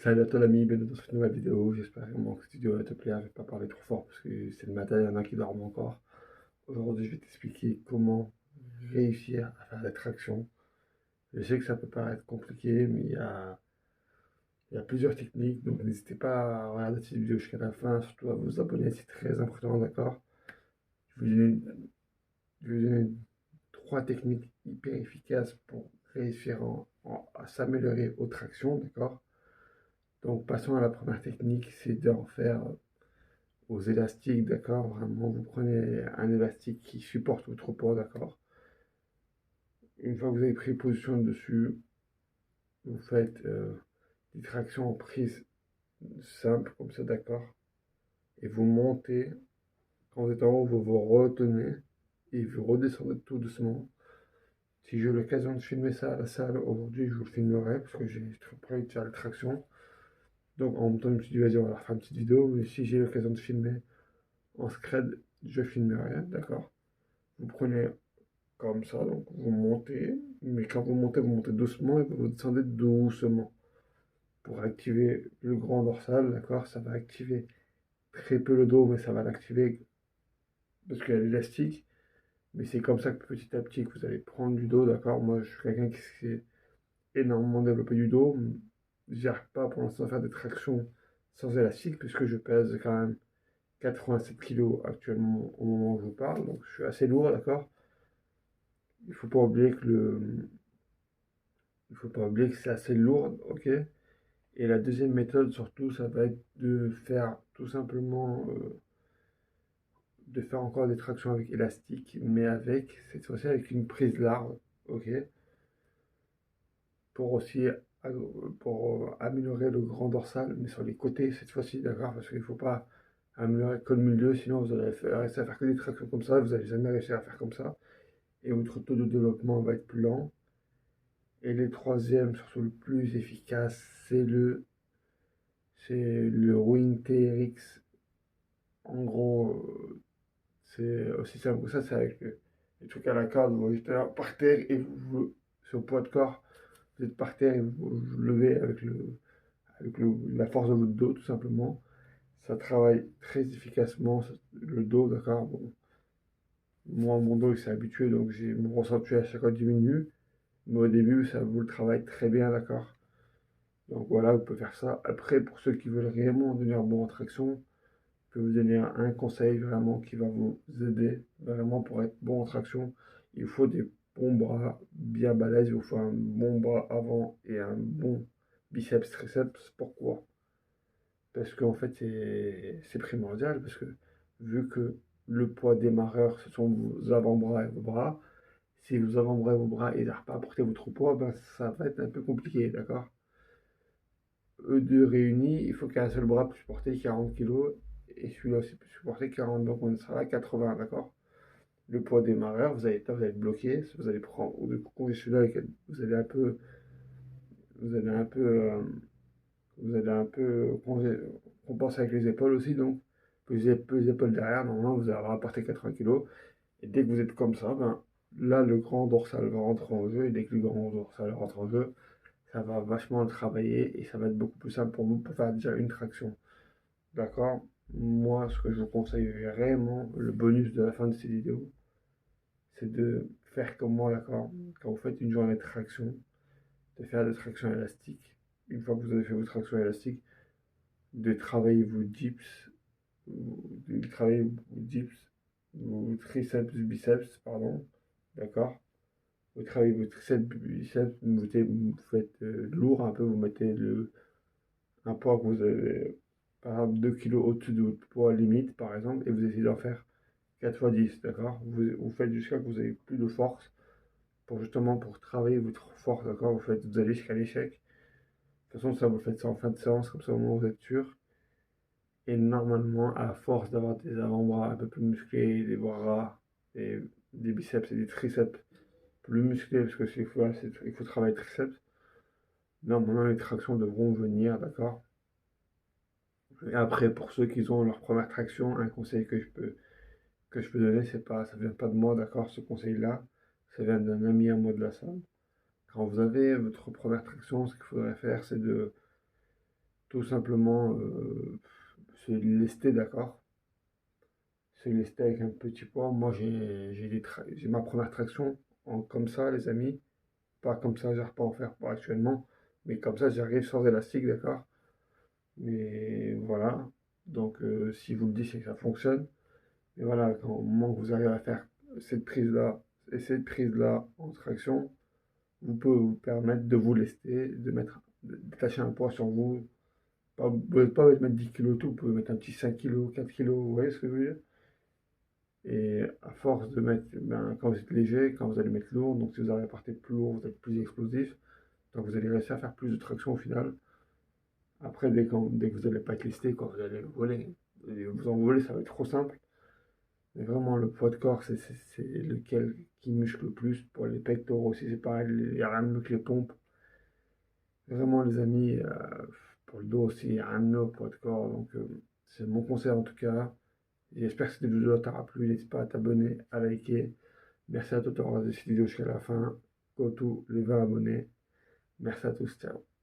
Salut à toi l'ami, bienvenue dans cette nouvelle vidéo. J'espère vraiment que cette vidéo va te plaire. Je vais pas parler trop fort parce que c'est le matin, il y en a qui dorment encore. Aujourd'hui, je vais t'expliquer comment réussir à faire des tractions. Je sais que ça peut paraître compliqué, mais il y a plusieurs techniques. Donc n'hésitez pas à regarder cette vidéo jusqu'à la fin, surtout à vous abonner, c'est très important, d'accord? Je vais vous donner, je vais vous donner trois techniques hyper efficaces pour réussir à s'améliorer aux tractions, d'accord? Donc passons à la première technique, c'est d'en faire aux élastiques, d'accord? Vraiment, vous prenez un élastique qui supporte votre poids, d'accord? Une fois que vous avez pris position dessus, vous faites des tractions en prise simple, comme ça, d'accord? Et vous montez. Quand vous êtes en haut, vous vous retenez et vous redescendez tout doucement. Si j'ai l'occasion de filmer ça à la salle aujourd'hui, je vous le filmerai parce que j'ai préparé déjà la traction. Donc en même temps, je me suis dit, vas-y, on va faire une petite vidéo. Mais si j'ai l'occasion de filmer en scred, je filmerai, d'accord? Vous prenez comme ça, donc vous montez, mais quand vous montez doucement et vous descendez doucement. Pour activer le grand dorsal, d'accord, ça va activer très peu le dos, mais ça va l'activer parce qu'il y a l'élastique. Mais c'est comme ça que petit à petit que vous allez prendre du dos, d'accord. Moi, je suis quelqu'un qui s'est énormément développé du dos. Je n'arrive pas pour l'instant à faire des tractions sans élastique, puisque je pèse quand même 87 kg actuellement au moment où je vous parle, donc je suis assez lourd, d'accord. Il faut pas oublier que il faut pas oublier que c'est assez lourd, ok. Et la deuxième méthode, surtout, ça va être de faire tout simplement, de faire encore des tractions avec élastique, mais avec, cette fois-ci, avec une prise large, ok, pour aussi, pour améliorer le grand dorsal, mais sur les côtés, cette fois-ci, d'accord, parce qu'il ne faut pas améliorer que le milieu, sinon vous allez rester à faire que des tractions comme ça, vous n'allez jamais réussir à faire comme ça, et votre taux de développement va être plus lent. Et le troisième, surtout le plus efficace, c'est le Wing TRX. En gros, c'est aussi simple que ça, c'est avec les trucs à la corde, vous êtes par terre et sur le poids de corps, vous êtes par terre et vous levez avec la force de votre dos, tout simplement. Ça travaille très efficacement le dos, d'accord? Bon, moi, mon dos, il s'est habitué, donc mon ressenti à chaque fois diminue. Mais au début, ça vous le travaille très bien, d'accord? Donc voilà, vous pouvez faire ça. Après, pour ceux qui veulent réellement devenir bon en traction, je peux vous donner un conseil vraiment qui va vous aider vraiment pour être bon en traction. Il faut des bons bras bien balèzes, il vous faut un bon bras avant et un bon biceps triceps. Pourquoi? Parce qu'en fait c'est primordial, parce que vu que le poids démarreur ce sont vos avant-bras et vos bras, si vos avant-bras et vos bras n'arrivent pas à porter votre poids, ben, ça va être un peu compliqué, d'accord? Eux deux réunis, il faut qu'un seul bras puisse porter 40 kg et celui-là aussi puisse supporter 40, donc on sera à 80, d'accord? Le poids démarreur, vous allez être bloqué, vous allez prendre, ou celui-là, vous allez un peu, vous allez un peu, vous allez un peu compenser avec les épaules aussi, donc les épaules derrière, normalement vous allez avoir à porter 80 kg, et dès que vous êtes comme ça, ben, là le grand dorsal va rentrer en jeu, et dès que le grand dorsal rentre en jeu, ça va vachement le travailler, et ça va être beaucoup plus simple pour vous pour faire déjà une traction. D'accord? Moi, ce que je vous conseille vraiment, le bonus de la fin de cette vidéo, c'est de faire comme moi, d'accord? Quand vous faites une journée de traction, de faire des tractions élastiques. Une fois que vous avez fait vos tractions élastiques, de travailler vos dips, de travailler vos dips, vos triceps, biceps, pardon, d'accord? Vous travaillez vos triceps, biceps, vous faites lourd un peu, vous mettez un poids que vous avez, par exemple, 2 kilos au-dessus de votre poids limite, par exemple, et vous essayez d'en faire 4 fois 10, d'accord? Vous faites jusqu'à que vous avez plus de force pour justement pour travailler votre force, d'accord? Vous allez jusqu'à l'échec. De toute façon, ça, vous faites ça en fin de séance, comme ça au moins vous êtes sûr. Et normalement, à force d'avoir des avant-bras un peu plus musclés, des bras, et des biceps et des triceps plus musclés, parce que il faut travailler triceps, normalement les tractions devront venir, d'accord? Et après, pour ceux qui ont leur première traction, un conseil que je peux donner, c'est pas, ça vient pas de moi, d'accord, ce conseil-là, ça vient d'un ami à moi de la salle. Quand vous avez votre première traction, ce qu'il faudrait faire, c'est de tout simplement, se lester, d'accord? Se lester avec un petit poids. Moi, j'ai ma première traction comme ça, les amis. Pas comme ça, j'arrive pas à en faire pour actuellement. Mais comme ça, j'arrive sans élastique, d'accord? Mais voilà. Donc, si vous me dites, c'est que ça fonctionne. Mais voilà, au moment que vous arrivez à faire cette prise-là et cette prise-là en traction, vous pouvez vous permettre de vous lester, de détacher un poids sur vous. Vous pouvez pas mettre 10 kilos tout, vous pouvez mettre un petit 5 kilos, 4 kilos, vous voyez ce que je veux dire? Et à force de mettre, ben, quand vous êtes léger, quand vous allez mettre lourd, donc si vous arrivez à partir plus lourd, vous êtes plus explosif, donc vous allez réussir à faire plus de traction au final. Après, dès que vous n'allez pas être lesté, quand vous allez voler, et vous envoler, ça va être trop simple. Mais vraiment, le poids de corps, c'est lequel qui muscle le plus. Pour les pectoraux aussi, c'est pareil, il n'y a rien de mieux que les pompes. Vraiment, les amis, pour le dos aussi, il n'y a rien de mieux au poids de corps. Donc, c'est mon conseil en tout cas. J'espère que cette vidéo t'aura plu. N'hésite pas à t'abonner, à liker. Merci à toi d'avoir regardé cette vidéo jusqu'à la fin. Go to les 20 abonnés. Merci à tous. Ciao.